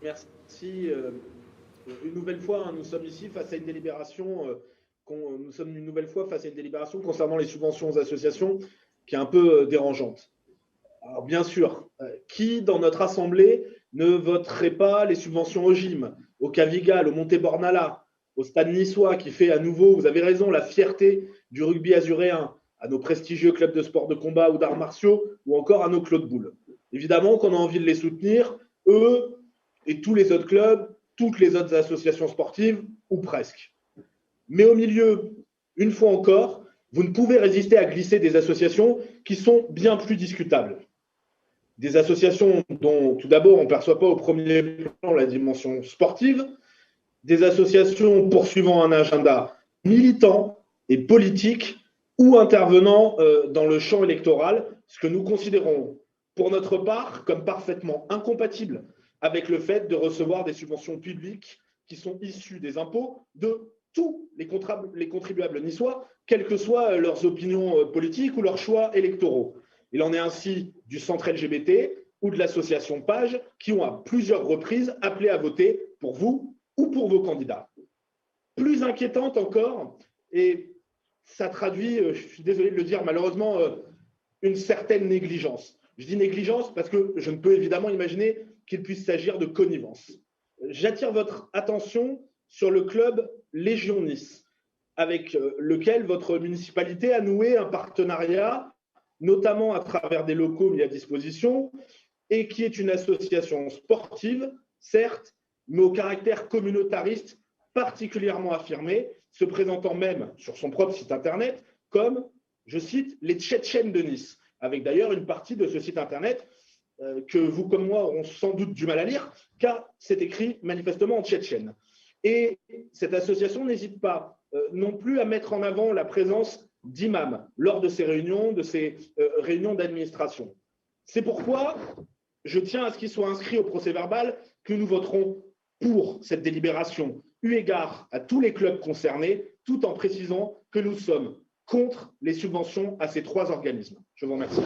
Merci. Une nouvelle fois, hein, nous sommes ici face à une délibération. Nous sommes une nouvelle fois face à une délibération concernant les subventions aux associations qui est un peu dérangeante. Alors bien sûr, qui dans notre assemblée ne voterait pas les subventions au gym, au Cavigal, au Monte-Bornala, au Stade Niçois, qui fait à nouveau, vous avez raison, la fierté du rugby azuréen, à nos prestigieux clubs de sport de combat ou d'arts martiaux, ou encore à nos Claude Boulle. Évidemment qu'on a envie de les soutenir, eux et tous les autres clubs, toutes les autres associations sportives, ou presque. Mais au milieu, une fois encore, vous ne pouvez résister à glisser des associations qui sont bien plus discutables. Des associations dont, tout d'abord, on ne perçoit pas au premier plan la dimension sportive, des associations poursuivant un agenda militant et politique ou intervenant dans le champ électoral, ce que nous considérons, pour notre part, comme parfaitement incompatible avec le fait de recevoir des subventions publiques qui sont issues des impôts de tous les contribuables niçois, quelles que soient leurs opinions politiques ou leurs choix électoraux. Il en est ainsi du centre LGBT ou de l'association Page qui ont à plusieurs reprises appelé à voter pour vous ou pour vos candidats. Plus inquiétante encore, et ça traduit, je suis désolé de le dire malheureusement, une certaine négligence. Je dis négligence parce que je ne peux évidemment imaginer qu'il puisse s'agir de connivence. J'attire votre attention sur le club Légion Nice, avec lequel votre municipalité a noué un partenariat, notamment à travers des locaux mis à disposition, et qui est une association sportive, certes, mais au caractère communautariste particulièrement affirmé, se présentant même sur son propre site internet comme, je cite, les Tchétchènes de Nice, avec d'ailleurs une partie de ce site internet que vous comme moi auront sans doute du mal à lire, car c'est écrit manifestement en tchétchène. Et cette association n'hésite pas non plus à mettre en avant la présence d'imams lors de ces réunions d'administration. C'est pourquoi je tiens à ce qu'il soit inscrit au procès-verbal que nous voterons pour cette délibération, eu égard à tous les clubs concernés, tout en précisant que nous sommes contre les subventions à ces trois organismes. Je vous remercie.